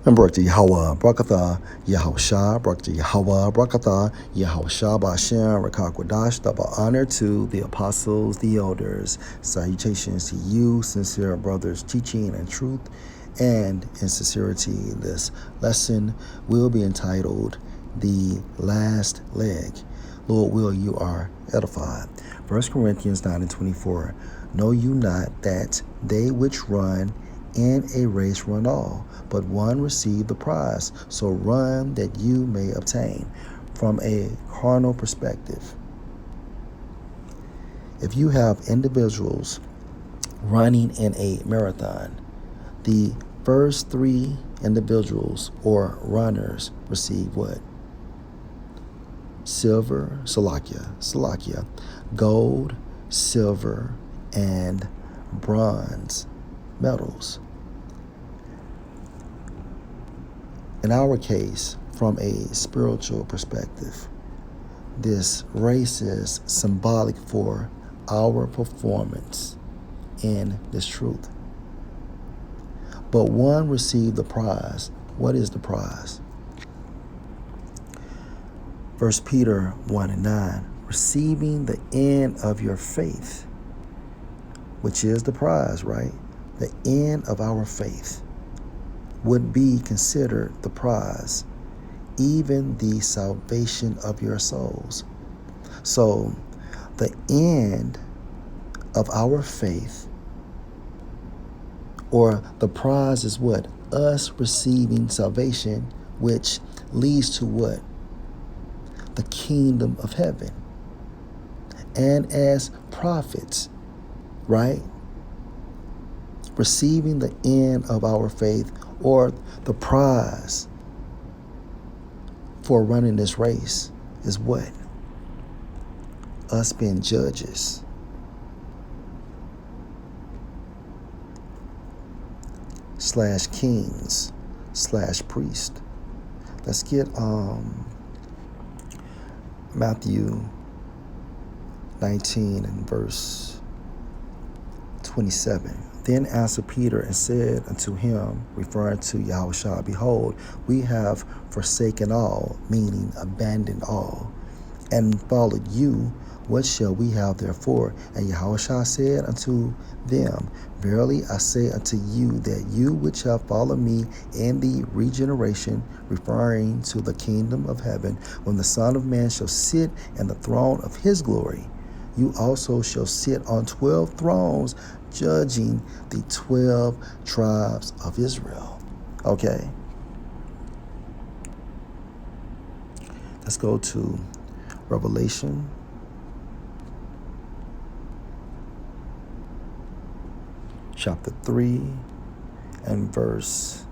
And Barakah Yahweh, Barakatha, Yahusha, Barakah Yahweh, Barakatha, Yahusha, Bashem, Rakakwadash, double honor to the apostles, the elders. Salutations to you, sincere brothers, teaching and truth and in sincerity. This lesson will be entitled The Last Leg. Lord will you are edified. 1 Corinthians 9:24. Know you not that they which run in a race run all, but one receive the prize. So run that you may obtain. From a carnal perspective, if you have individuals running in a marathon, the first three individuals or runners receive what? Silver, Salakia, gold, silver, and bronze medals. In our case, from a spiritual perspective, this race is symbolic for our performance in this truth. But one received the prize. What is the prize? 1 Peter 1:9, receiving the end of your faith, which is the prize, right? The end of our faith would be considered the prize, even the salvation of your souls. So the end of our faith, or the prize, is what? Us receiving salvation, which leads to what? The kingdom of heaven. And as prophets, right? Receiving the end of our faith, or the prize for running this race, is what? Us being judges. / kings / priest. Let's get Matthew 19 and verse 27. Then answered Peter and said unto him, referring to Yahushua, behold, we have forsaken all, meaning abandoned all, and followed you. What shall we have therefore? And Yahushua said unto them, verily I say unto you, that you which have followed me in the regeneration, referring to the kingdom of heaven, when the Son of Man shall sit in the throne of his glory, you also shall sit on 12 thrones, judging the 12 tribes of Israel. Okay. Let's go to Revelation chapter 3 and verse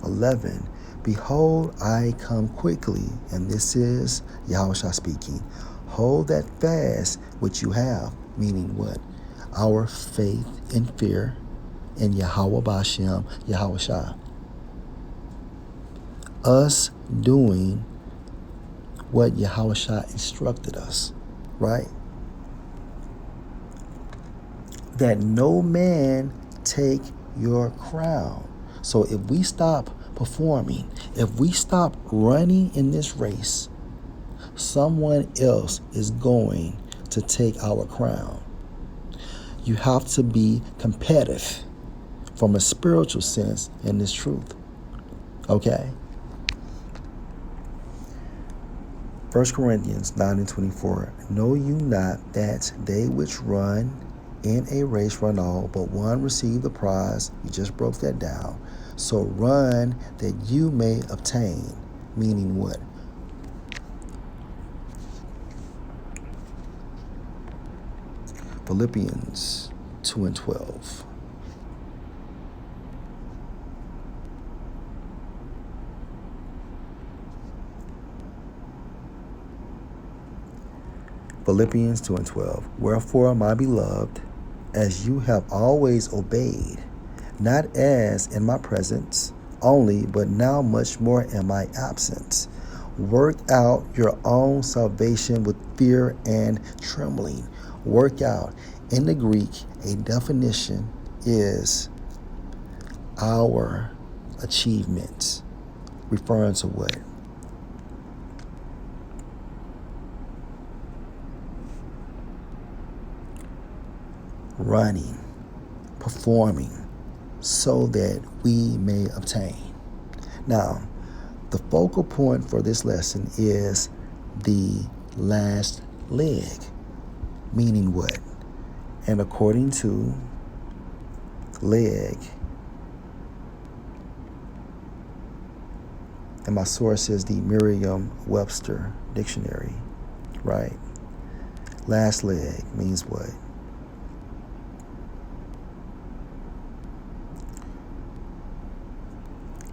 11. Behold, I come quickly, and this is Yahushua speaking. Hold that fast which you have, meaning what? Our faith and fear in Yahweh Bashem, Yahushua. Us doing what Yahushua instructed us, right? That no man take your crown. So if we stop performing, if we stop running in this race, someone else is going to take our crown. You have to be competitive from a spiritual sense in this truth. Okay? 1 Corinthians 9:24. Know you not that they which run in a race run all, but one receive the prize? You just broke that down. So run that you may obtain. Meaning what? Philippians 2:12. Philippians 2:12. Wherefore, my beloved, as you have always obeyed, not as in my presence only, but now much more in my absence, work out your own salvation with fear and trembling. Work out. In the Greek, a definition is our achievements, referring to what? Running, performing, so that we may obtain. Now, the focal point for this lesson is the last leg, meaning what? And according to leg, and my source is the Merriam-Webster dictionary, right? Last leg means what?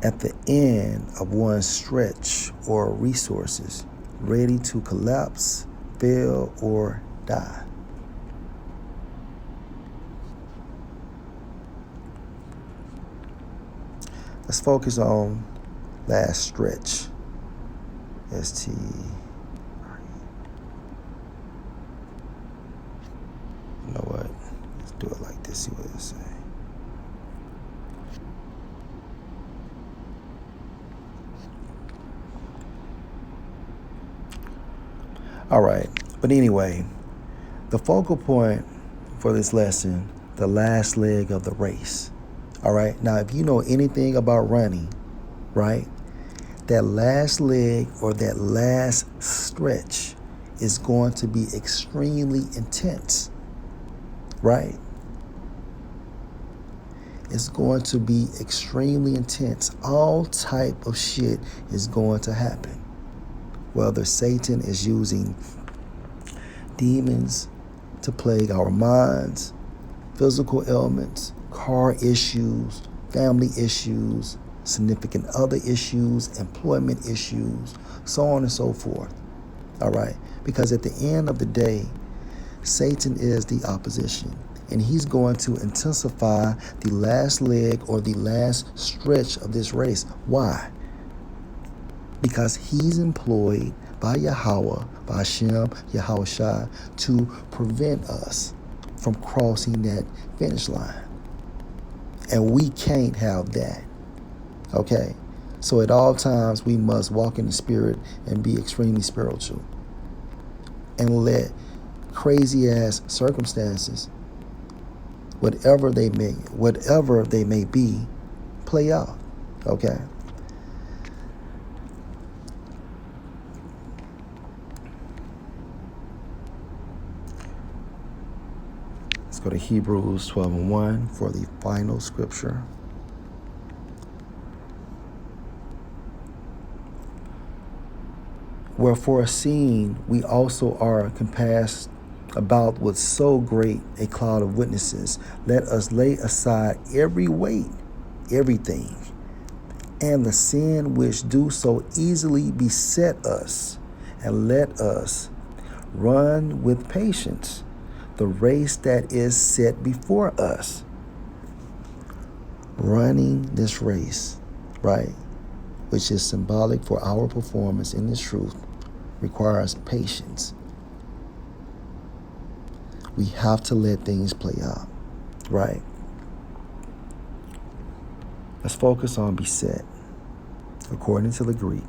At the end of one's stretch or resources, ready to collapse, fail, or die. Let's focus on last stretch. ST. You know what? Let's do it like this, see what it says. All right, but anyway, the focal point for this lesson, the last leg of the race. All right, now if you know anything about running, right, that last leg or that last stretch is going to be extremely intense, right? It's going to be extremely intense. All type of shit is going to happen. Whether Satan is using demons to plague our minds, physical ailments, car issues, family issues, significant other issues, employment issues, so on and so forth. All right? Because at the end of the day, Satan is the opposition, and he's going to intensify the last leg or the last stretch of this race. Why? Because he's employed by Yahweh, by Hashem, Yahushua, to prevent us from crossing that finish line. And we can't have that, okay? So at all times, we must walk in the Spirit and be extremely spiritual. And let crazy-ass circumstances, whatever they may be, play out, okay? Let's go to Hebrews 12:1 for the final scripture. Wherefore, seeing we also are compassed about with so great a cloud of witnesses, let us lay aside every weight, everything, and the sin which do so easily beset us, and let us run with patience the race that is set before us. Running this race, right, which is symbolic for our performance in this truth, requires patience. We have to let things play out, right? Let's focus on beset, according to the Greek.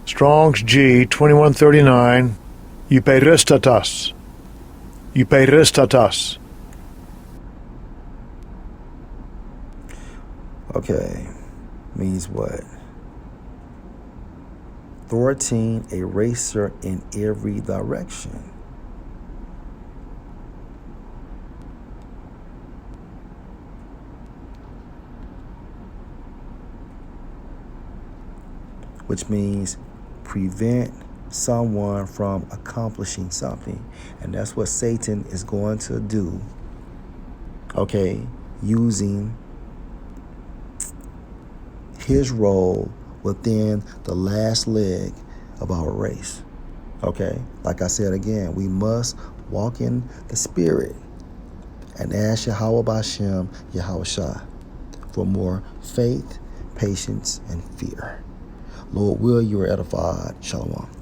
Strong's G 2139, Euperistatas. Euperistatas. Okay, means what? Thwarting a racer in every direction. Which means prevent someone from accomplishing something. And that's what Satan is going to do, okay, using his role within the last leg of our race, okay? Like I said again, we must walk in the Spirit and ask Yahweh Bashem Yahweh Shah for more faith, patience, and fear. Lord, will you are edified. Shalom.